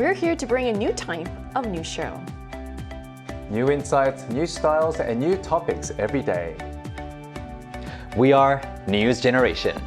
We're here to bring a new type of news show. New insights, new styles, and new topics every day. We are News Generation.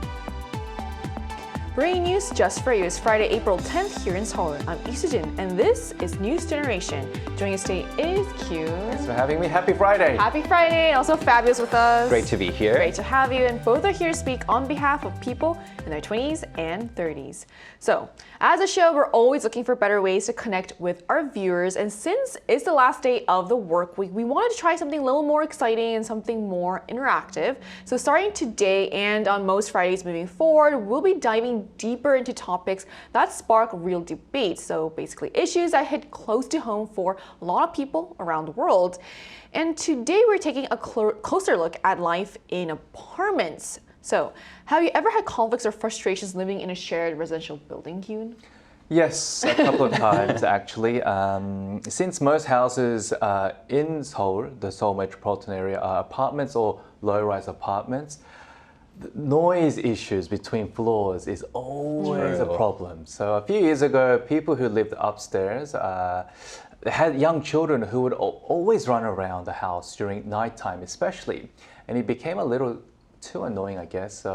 Bringing news just for you is Friday, April 10th here in Seoul. I'm Isujin, and this is News Generation. Joining us today is Q. Thanks for having me. Happy Friday. Happy Friday, and also Fabio's with us. Great to be here. Great to have you, and both are here to speak on behalf of people in their 20s and 30s. So, as a show, we're always looking for better ways to connect with our viewers, and since it's the last day of the work week, we wanted to try something a little more exciting and something more interactive. So starting today and on most Fridays moving forward, we'll be diving deeper into topics that spark real debate. So basically issues that hit close to home for a lot of people around the world. And today we're taking a closer look at life in apartments. So, have you ever had conflicts or frustrations living in a shared residential building, Kyun? Yes, a couple of times actually. Since most houses in Seoul, the Seoul metropolitan area, are apartments or low-rise apartments, the noise issues between floors is always a problem. So a few years ago, people who lived upstairs had young children who would always run around the house during nighttime especially. And it became a little too annoying, I guess,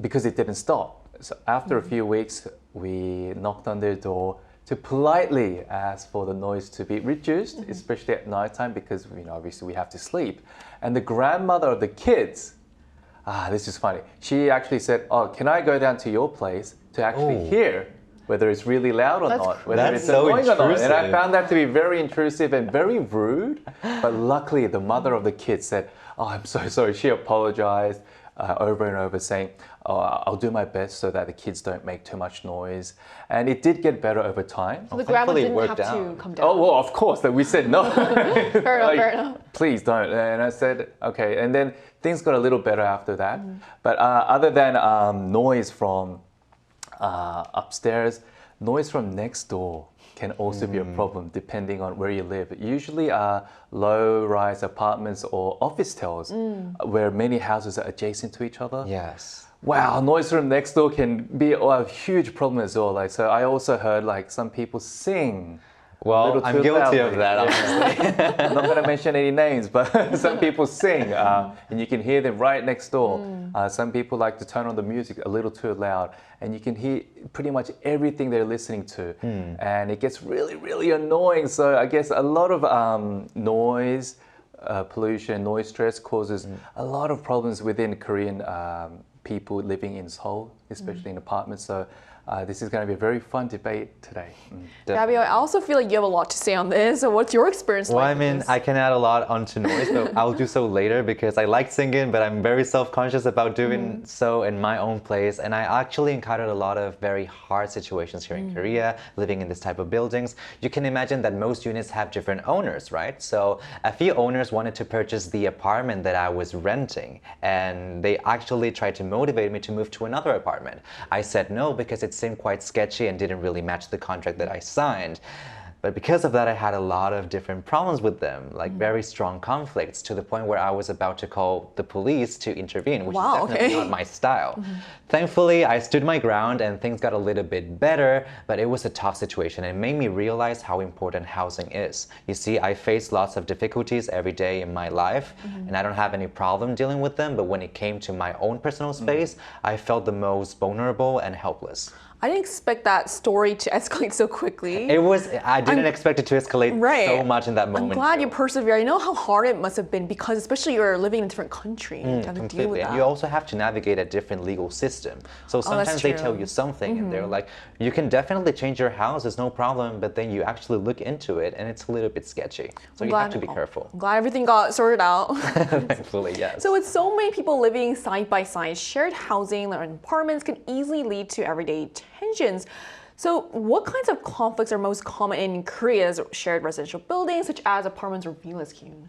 because it didn't stop. So after a few weeks, we knocked on their door to politely ask for the noise to be reduced, especially at nighttime, because obviously we have to sleep. And the grandmother of the kids, this is funny. She actually said, "Oh, can I go down to your place to actually hear whether it's really loud or not, whether it's so annoying or not?" And I intrusive. found that to be very intrusive and very rude. But luckily, the mother of the kids said, "Oh, I'm so sorry." She apologized over and over, saying, "Oh, I'll do my best so that the kids don't make too much noise." And it did get better over time. So the grandma thankfully it didn't worked have to out. come down. Oh, well, of course, that we said no. Fair enough, Like, fair enough. Please don't. And I said, okay. And then things got a little better after that. But other than noise from upstairs, noise from next door can also be a problem depending on where you live. Usually low-rise apartments or office towers where many houses are adjacent to each other. Yes. Wow, noise from next door can be a huge problem as well. Like, so I also heard some people sing. Well, little I'm too guilty loudly. of that, honestly. I'm not going to mention any names, but some people sing and you can hear them right next door. Some people like to turn on the music a little too loud and you can hear pretty much everything they're listening to. And it gets really, really annoying. So I guess a lot of noise pollution, noise stress causes a lot of problems within Korean people living in Seoul, especially in apartments. So this is going to be a very fun debate today. Fabio, I also feel like you have a lot to say on this. So what's your experience Well, like I with mean, this? I can add a lot onto noise, but I'll do so later because I like singing, but I'm very self-conscious about doing so in my own place. And I actually encountered a lot of very hard situations here in Korea, living in this type of buildings. You can imagine that most units have different owners, right? So a few owners wanted to purchase the apartment that I was renting, and they actually tried to motivate me to move to another apartment. I said no because it seemed quite sketchy and didn't really match the contract that I signed. But because of that, I had a lot of different problems with them, like very strong conflicts, to the point where I was about to call the police to intervene, which is definitely not my style. Thankfully, I stood my ground and things got a little bit better, but it was a tough situation and it made me realize how important housing is. You see, I face lots of difficulties every day in my life, and I don't have any problem dealing with them, but when it came to my own personal space, I felt the most vulnerable and helpless. I didn't expect that story to escalate so quickly. I didn't expect it to escalate so much in that moment. I'm glad too. you persevered. I know how hard it must have been because especially you're living in a different country. You have to deal with Completely. And that. you also have to navigate a different legal system. So sometimes they tell true. you something and they're like, you can definitely change your house, there's no problem, but then you actually look into it and it's a little bit sketchy. So you have to be careful. I'm glad everything got sorted out. Thankfully, yes. So with so many people living side by side, shared housing or apartments can easily lead to everyday tensions. So what kinds of conflicts are most common in Korea's shared residential buildings, such as apartments or villas, Kyun?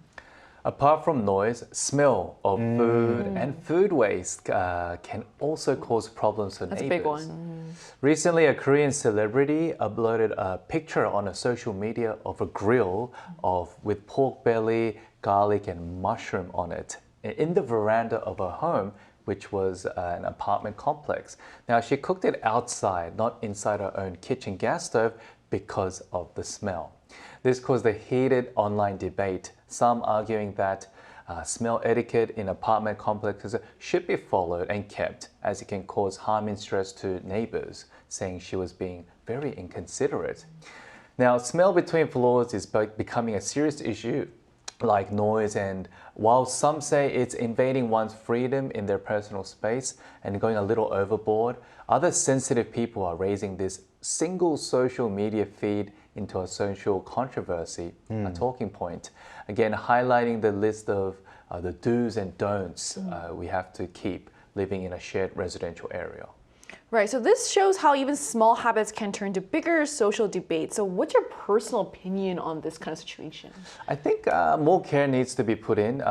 Apart from noise, smell of food and food waste can also cause problems for That's neighbors. a big one. Recently, a Korean celebrity uploaded a picture on a social media of a grill with pork belly, garlic, and mushroom on it in the veranda of her home, which was an apartment complex. Now, she cooked it outside, not inside her own kitchen gas stove, because of the smell. This caused a heated online debate, some arguing that smell etiquette in apartment complexes should be followed and kept, as it can cause harm and stress to neighbors, saying she was being very inconsiderate. Now, smell between floors is becoming a serious issue, like noise, and while some say it's invading one's freedom in their personal space and going a little overboard, other sensitive people are raising this single social media feed into a social controversy, a talking point. Again, highlighting the list of the do's and don'ts we have to keep living in a shared residential area. Right, so this shows how even small habits can turn to bigger social debates. So what's your personal opinion on this kind of situation? I think more care needs to be put in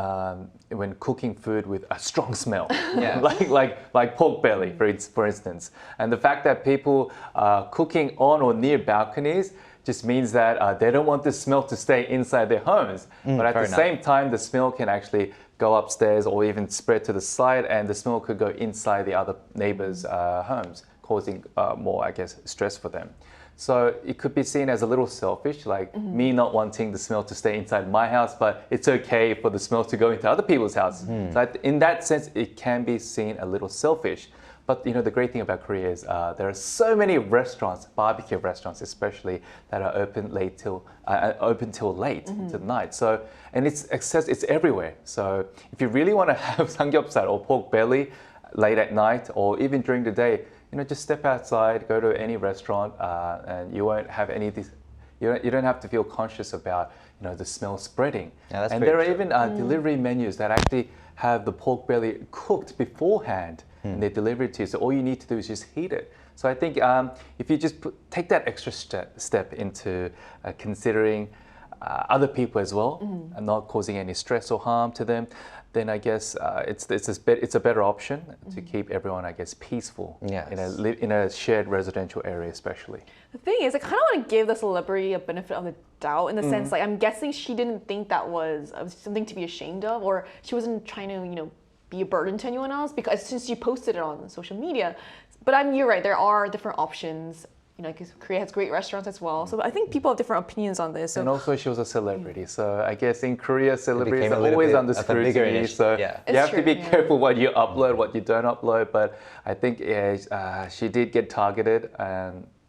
when cooking food with a strong smell, Yeah. like pork belly, for instance. And the fact that people cooking on or near balconies just means that they don't want the smell to stay inside their homes. But at the same time, the smell can actually go upstairs or even spread to the side, and the smell could go inside the other neighbors' homes, causing more, I guess, stress for them. So it could be seen as a little selfish, like me not wanting the smell to stay inside my house, but it's okay for the smell to go into other people's houses. So in that sense, it can be seen a little selfish. But the great thing about Korea is there are so many restaurants, barbecue restaurants especially, that are open till late into the night. So and it's everywhere. So if you really want to have samgyeopsal or pork belly late at night or even during the day, just step outside, go to any restaurant, and you won't have any of these. You don't have to feel conscious about the smell spreading. Yeah, that's and very there are true. even delivery menus that actually have the pork belly cooked beforehand, and they deliver it to you. So all you need to do is just heat it. So I think if you just take that extra step into considering other people as well, and not causing any stress or harm to them, then I guess it's a better option to keep everyone, I guess, peaceful in a shared residential area, especially. The thing is, I kind of want to give the celebrity a benefit of the doubt in the sense, like, I'm guessing she didn't think that was something to be ashamed of, or she wasn't trying to, be a burden to anyone else, because since she posted it on social media. But you're right, there are different options. Because Korea has great restaurants as well. So I think people have different opinions on this. So. And also she was a celebrity. So I guess in Korea, celebrities became a are little always bit under of a bigger scrutiny. issue. So Yeah. you have to be careful what you upload, what you don't upload. But I think she did get targeted.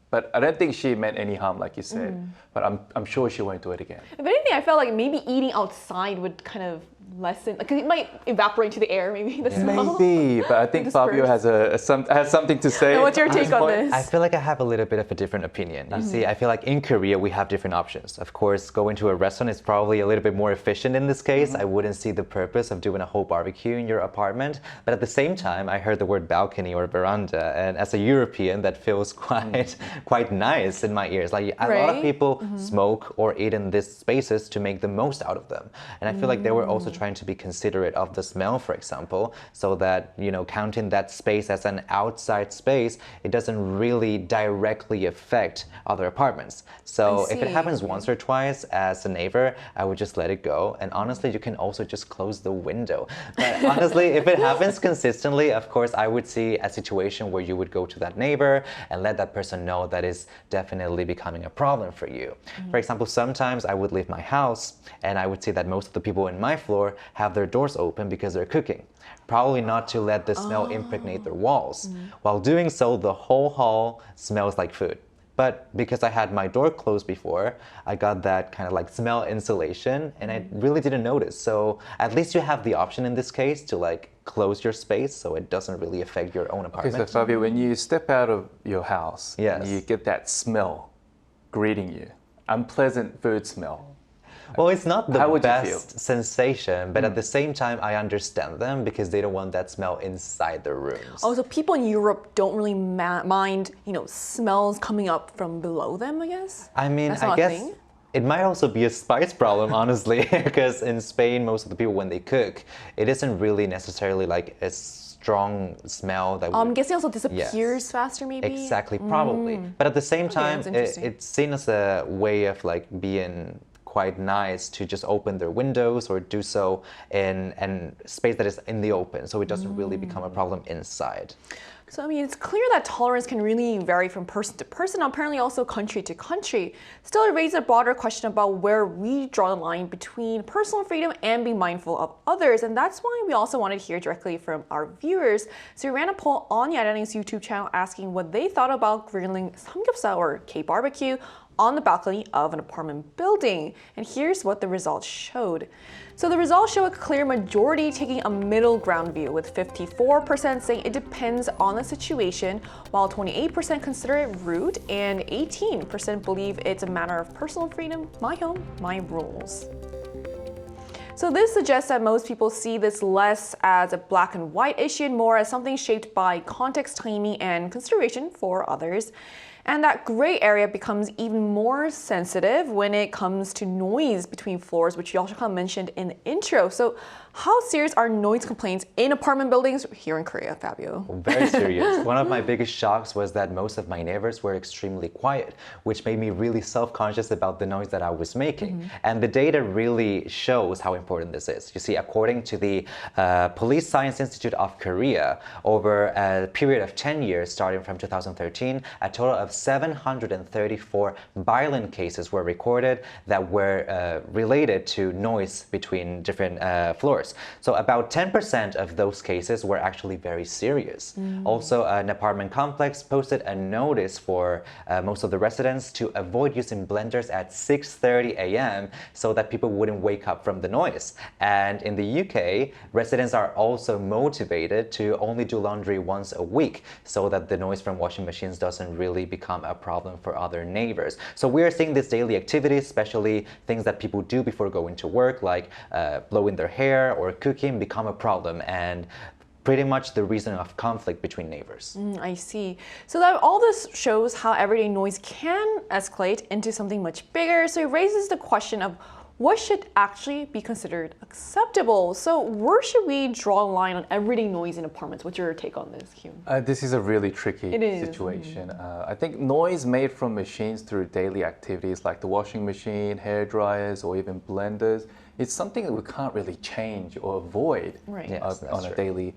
But I don't think she meant any harm, like you said. But I'm sure she won't do it again. If anything, I felt like maybe eating outside would kind of lessen, because it might evaporate to the air, maybe the smell. Maybe, but I think Fabio has something to say. And what's your take on this? I feel like I have a little bit of a different opinion. You see, I feel like in Korea we have different options. Of course, going to a restaurant is probably a little bit more efficient in this case. I wouldn't see the purpose of doing a whole barbecue in your apartment. But at the same time, I heard the word balcony or veranda, and as a European, that feels quite nice in my ears. Like a lot of people smoke or eat in these spaces to make the most out of them. And I feel like they were also trying to be considerate of the smell, for example, so that, counting that space as an outside space, it doesn't really directly affect other apartments. So if it happens once or twice as a neighbor, I would just let it go. And honestly, you can also just close the window. But honestly, if it happens consistently, of course, I would see a situation where you would go to that neighbor and let that person know that is definitely becoming a problem for you. For example, sometimes I would leave my house and I would see that most of the people in my floor have their doors open because they're cooking. Probably not to let the smell impregnate their walls. While doing so, the whole hall smells like food. But because I had my door closed before, I got that kind of like smell insulation and I really didn't notice. So at least you have the option in this case to like close your space so it doesn't really affect your own apartment. Okay, so Fabio, when you step out of your house, Yes. and you get that smell greeting you, unpleasant food smell. Well, it's not the How would you feel? best sensation, but at the same time, I understand them because they don't want that smell inside their rooms. Oh, so people in Europe don't really mind, smells coming up from below them, I guess? I mean, That's I not a guess thing? it might also be a spice problem, honestly, because in Spain, most of the people, when they cook, it isn't really necessarily like a strong smell that I'm would... guessing also disappears faster, maybe? Exactly, probably. But at the same time, that's interesting. it's seen as a way of like being quite nice to just open their windows or do so in space that is in the open, so it doesn't really become a problem inside. So, I mean, it's clear that tolerance can really vary from person to person, and apparently also country to country. Still, it raises a broader question about where we draw the line between personal freedom and being mindful of others. And that's why we also wanted to hear directly from our viewers. So we ran a poll on Yadaning's YouTube channel asking what they thought about grilling samgyeopsal or K-barbecue on the balcony of an apartment building. And here's what the results showed. So the results show a clear majority taking a middle ground view, with 54% saying it depends on the situation, while 28% consider it rude and 18% believe it's a matter of personal freedom, my home, my rules. So this suggests that most people see this less as a black and white issue and more as something shaped by context, timing, and consideration for others. And that gray area becomes even more sensitive when it comes to noise between floors, which you also kind of mentioned in the intro. So how serious are noise complaints in apartment buildings here in Korea, Fabio? Very serious. One of my biggest shocks was that most of my neighbors were extremely quiet, which made me really self-conscious about the noise that I was making. And the data really shows how important this is. You see, according to the Police Science Institute of Korea, over a period of 10 years, starting from 2013, a total of 734 violent cases were recorded that were related to noise between different floors. So about 10% of those cases were actually very serious. Also, an apartment complex posted a notice for most of the residents to avoid using blenders at 6:30 a.m. so that people wouldn't wake up from the noise. And in the UK, residents are also motivated to only do laundry once a week so that the noise from washing machines doesn't really become a problem for other neighbors. So we are seeing these daily activities, especially things that people do before going to work, like blowing their hair or cooking, become a problem and pretty much the reason of conflict between neighbors. I see. So that all this shows how everyday noise can escalate into something much bigger. So it raises the question of what should actually be considered acceptable? So where should we draw a line on everyday noise in apartments? What's your take on this, Hyun? This is a really tricky situation. I think noise made from machines through daily activities like the washing machine, hair dryers, or even blenders, it's something that we can't really change or avoid on a daily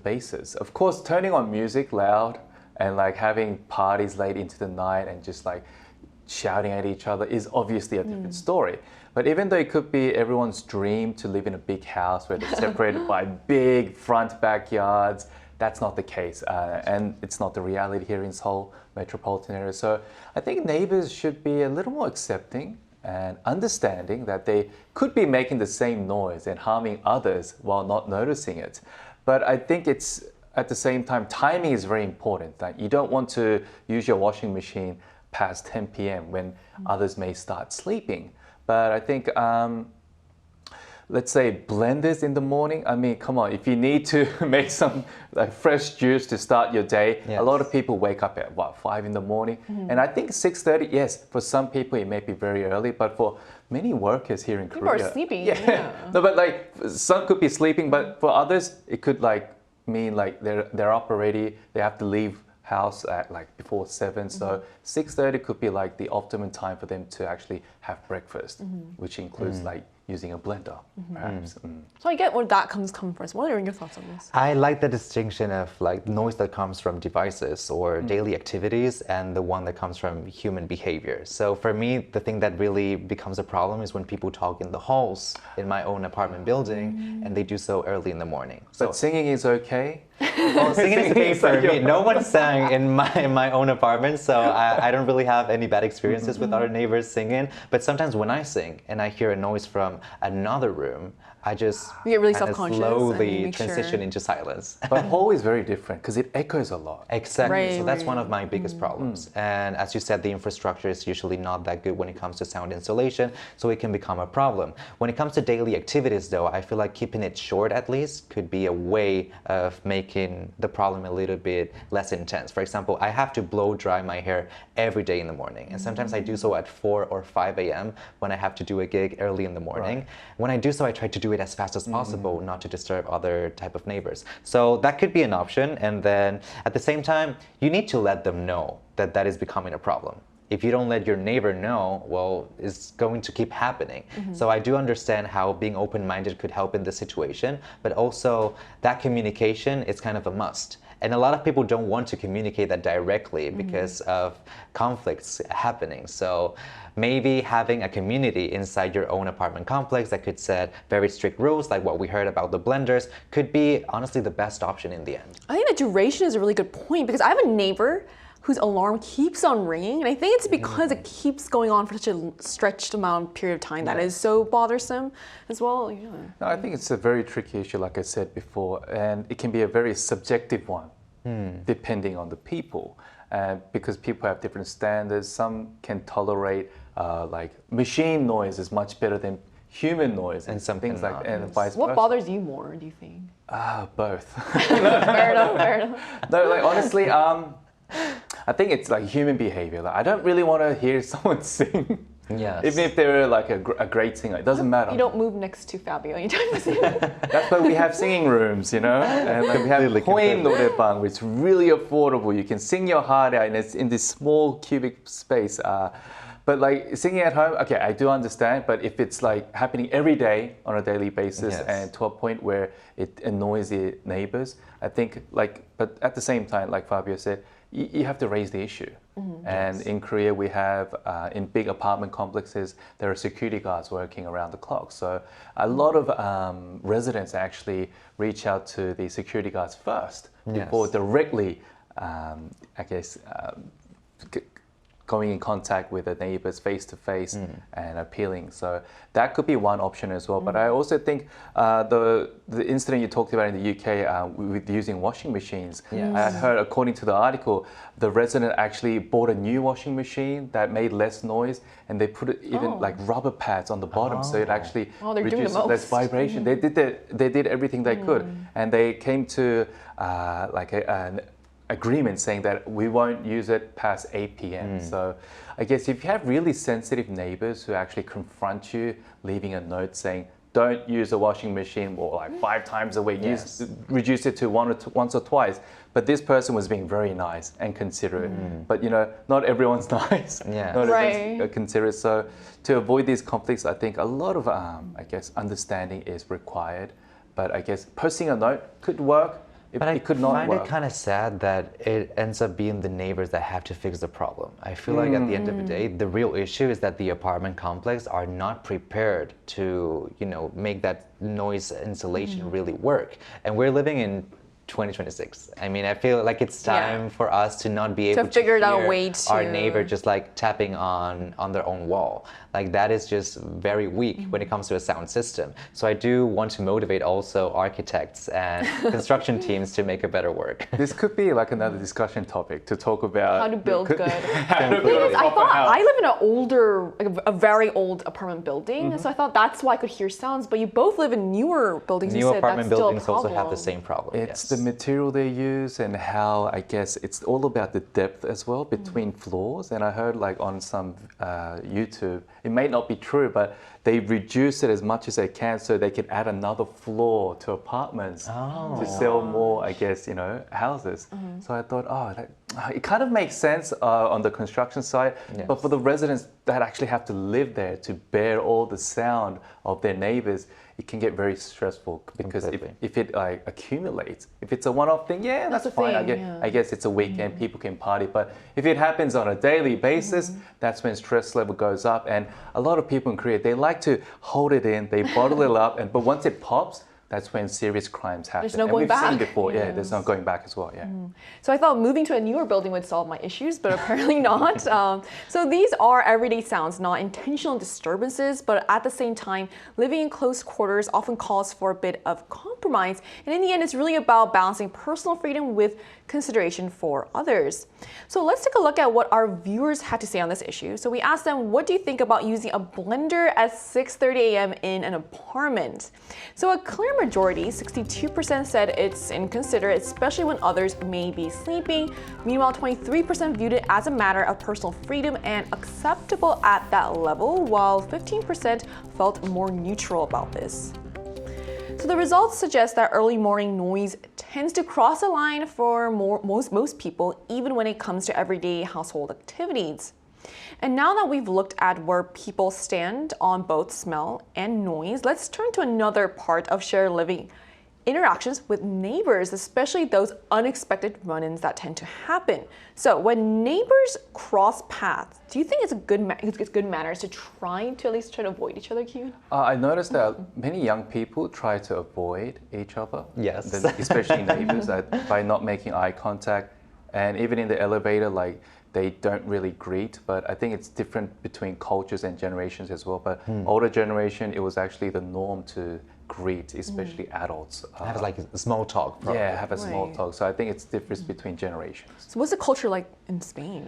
basis. Of course, turning on music loud and like having parties late into the night and just like shouting at each other is obviously a different story. But even though it could be everyone's dream to live in a big house where they're separated by big front backyards, that's not the case. And it's not the reality here in Seoul metropolitan area. So I think neighbors should be a little more accepting and understanding that they could be making the same noise and harming others while not noticing it. But I think it's at the same time, timing is very important. Like you don't want to use your washing machine past 10 p.m. when others may start sleeping. But I think, let's say blenders in the morning. I mean, come on, if you need to make some like fresh juice to start your day, a lot of people wake up at 5 in the morning. And I think 6:30, yes, for some people it may be very early, but for many workers here in Korea. People are sleeping. Yeah. No, but like some could be sleeping, but for others, it could like mean like they're up already, they have to leave house at like before 7, so 6:30 could be like the optimum time for them to actually have breakfast, which includes like using a blender, perhaps. So I get where that comes first. What are your thoughts on this? I like the distinction of like noise that comes from devices or daily activities and the one that comes from human behavior. So for me, the thing that really becomes a problem is when people talk in the halls in my own apartment building and they do so early in the morning. But singing is okay? Well, singing is okay for me. No one sang in my own apartment, so I don't really have any bad experiences with other neighbors singing. But sometimes when I sing and I hear a noise from another room, I just you get really kinda self-conscious slowly transition into silence. But hall is very different because it echoes a lot. Exactly. So that's one of my biggest problems. And as you said, the infrastructure is usually not that good when it comes to sound insulation, so it can become a problem. When it comes to daily activities, though, I feel like keeping it short at least could be a way of making the problem a little bit less intense. For example, I have to blow dry my hair every day in the morning. And sometimes I do so at 4 or 5 a.m. when I have to do a gig early in the morning. When I do so, I try to do it as fast as possible, not to disturb other type of neighbors. So that could be an option. And then at the same time, you need to let them know that that is becoming a problem. If you don't let your neighbor know, well, it's going to keep happening. So I do understand how being open-minded could help in this situation, but also that communication is kind of a must. And a lot of people don't want to communicate that directly because of conflicts happening. So maybe having a community inside your own apartment complex that could set very strict rules, like what we heard about the blenders, could be honestly the best option in the end. I think the duration is a really good point because I have a neighbor whose alarm keeps on ringing, and I think it's because it keeps going on for such a stretched amount period of time that is so bothersome as well. Yeah. No, I think it's a very tricky issue, like I said before, and it can be a very subjective one, depending on the people. Because people have different standards. Some can tolerate like machine noise is much better than human noise, And some things like cannot. and vice versa. What bothers you more, do you think? Both. Fair enough, fair enough. No, like honestly, I think it's like human behavior. Like I don't really want to hear someone sing. Yes. Even if they're like a great singer, it doesn't matter. You don't move next to Fabio anytime soon. That's why we have singing rooms, you know? And like we have Completely, Korean 노래방, which is really affordable. You can sing your heart out and it's in this small cubic space. But like singing at home, okay, I do understand. But if it's like happening every day on a daily basis Yes. and to a point where it annoys the neighbors, I think like, but at the same time, like Fabio said, you have to raise the issue. And in Korea, we have, in big apartment complexes, there are security guards working around the clock. So a lot of residents actually reach out to the security guards first before directly, I guess, going in contact with the neighbors face to face and appealing. So that could be one option as well. But I also think the incident you talked about in the UK with using washing machines, I heard according to the article, the resident actually bought a new washing machine that made less noise and they put it even like rubber pads on the bottom so it actually they're doing reduces the most. less vibration. They did everything they could and they came to like an agreement saying that we won't use it past 8 p.m. So I guess if you have really sensitive neighbors who actually confront you, leaving a note saying, don't use a washing machine more like 5 times a week, reduce it to once or twice. But this person was being very nice and considerate. But you know, not everyone's nice. Not everyone's considerate. So to avoid these conflicts, I think a lot of, I guess, understanding is required. But I guess posting a note could work. But I could not find work. it kind of sad that it ends up being the neighbors that have to fix the problem. I feel like at the end of the day, the real issue is that the apartment complex are not prepared to, you know, make that noise insulation really work. And we're living in 2026. I mean, I feel like it's time for us to not be able to figure out a hear way to our neighbor just like tapping on their own wall. Like that is just very weak when it comes to a sound system. So I do want to motivate also architects and construction teams to make a better work. This could be like another discussion topic to talk about How to build good. how to build a I proper thought house. I live in an older, like a very old apartment building, so I thought that's why I could hear sounds. But you both live in newer buildings. New you said apartment that's still a buildings also have problem. the same problem. It's the material they use and how, I guess, it's all about the depth as well between floors. And I heard like on some YouTube, it may not be true, but they reduce it as much as they can so they can add another floor to apartments to sell more, I guess, you know, houses. So I thought, it kind of makes sense on the construction side, but for the residents that actually have to live there to bear all the sound of their neighbors, it can get very stressful because if it like accumulates, if it's a one-off thing, that's the fine. thing, I guess it's a weekend, people can party. But if it happens on a daily basis, that's when stress level goes up. And a lot of people in Korea, they like to hold it in, they bottle it up, but once it pops, that's when serious crimes happen. There's no and going we've back. seen before, there's no going back as well, So I thought moving to a newer building would solve my issues, but apparently not. So these are everyday sounds, not intentional disturbances, but at the same time, living in close quarters often calls for a bit of compromise. And in the end, it's really about balancing personal freedom with consideration for others. So let's take a look at what our viewers had to say on this issue. So we asked them, what do you think about using a blender at 6:30 a.m. in an apartment? So a clear majority, 62%, said it's inconsiderate, especially when others may be sleeping. Meanwhile, 23% viewed it as a matter of personal freedom and acceptable at that level, while 15% felt more neutral about this. So the results suggest that early morning noise tends to cross a line for most people, even when it comes to everyday household activities. And now that we've looked at where people stand on both smell and noise, let's turn to another part of shared living, interactions with neighbors, especially those unexpected run-ins that tend to happen. So when neighbors cross paths, do you think it's good manners to try to avoid each other, Kyun? I noticed that many young people try to avoid each other. Yes. Especially neighbors, by not making eye contact. And even in the elevator, like they don't really greet. But I think it's different between cultures and generations as well. But older generation, it was actually the norm to greet, especially adults. Have like a small talk. Probably. Yeah, have a small talk. So I think it's difference between generations. So what's the culture like in Spain?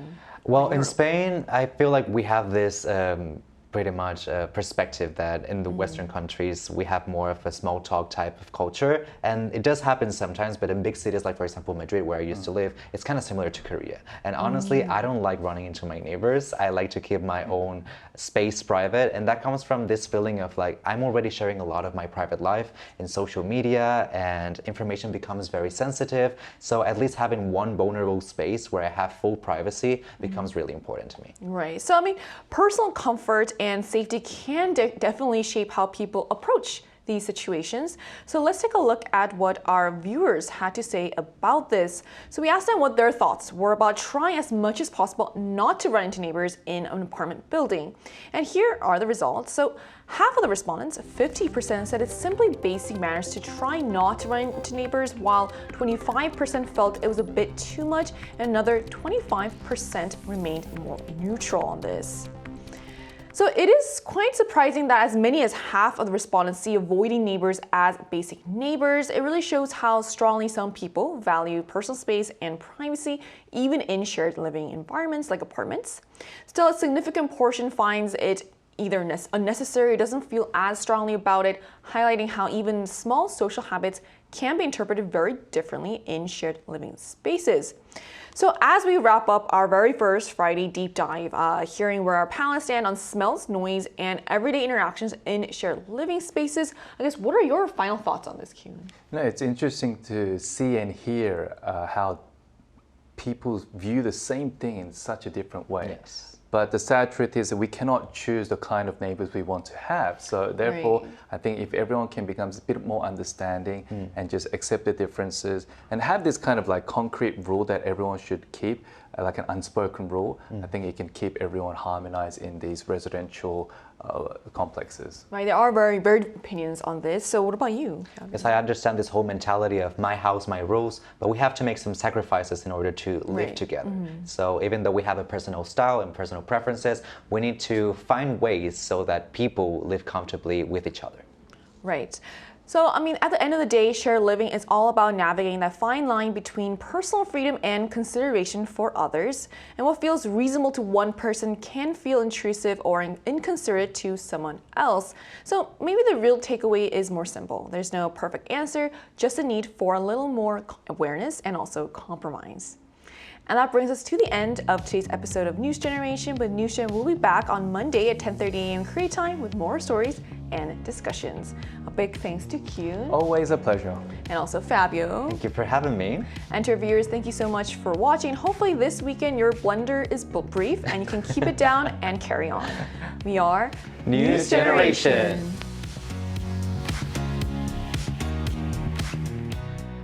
Well, in Spain, I feel like we have this pretty much perspective that in the Western countries, we have more of a small talk type of culture. And it does happen sometimes, but in big cities, like for example, Madrid, where I used to live, it's kind of similar to Korea. And honestly, I don't like running into my neighbors. I like to keep my own space private. And that comes from this feeling of like, I'm already sharing a lot of my private life in social media and information becomes very sensitive. So at least having one vulnerable space where I have full privacy becomes really important to me. Right. So, I mean, personal comfort and safety can definitely shape how people approach these situations. So let's take a look at what our viewers had to say about this. So we asked them what their thoughts were about trying as much as possible not to run into neighbors in an apartment building. And here are the results. So half of the respondents, 50%, said it's simply basic manners to try not to run into neighbors, while 25% felt it was a bit too much, and another 25% remained more neutral on this. So it is quite surprising that as many as half of the respondents see avoiding neighbors as basic neighbors. It really shows how strongly some people value personal space and privacy, even in shared living environments like apartments. Still, a significant portion finds it either unnecessary or doesn't feel as strongly about it, highlighting how even small social habits can be interpreted very differently in shared living spaces. So as we wrap up our very first Friday deep dive, hearing where our panelists stand on smells, noise, and everyday interactions in shared living spaces, I guess what are your final thoughts on this, Kyun? No, it's interesting to see and hear how people view the same thing in such a different way. Yes. But the sad truth is that we cannot choose the kind of neighbors we want to have. So therefore, Right. I think if everyone can become a bit more understanding and just accept the differences and have this kind of like concrete rule that everyone should keep, like an unspoken rule, I think it can keep everyone harmonized in these residential complexes. Right, there are very varied opinions on this. So what about you? Yes, I understand this whole mentality of my house, my rules, but we have to make some sacrifices in order to live Right. together. So even though we have a personal style and personal preferences, we need to find ways so that people live comfortably with each other. Right. So, I mean, at the end of the day, shared living is all about navigating that fine line between personal freedom and consideration for others. And what feels reasonable to one person can feel intrusive or inconsiderate to someone else. So maybe the real takeaway is more simple. There's no perfect answer, just a need for a little more awareness and also compromise. And that brings us to the end of today's episode of News Generation with Nusha. We'll be back on Monday at 10:30 a.m. Korea time with more stories and discussions. A big thanks to Kyun Always a pleasure. and also Fabio. Thank you for having me. And to our viewers, thank you so much for watching. Hopefully this weekend your blender is brief and you can keep it down and carry on. We are News Generation.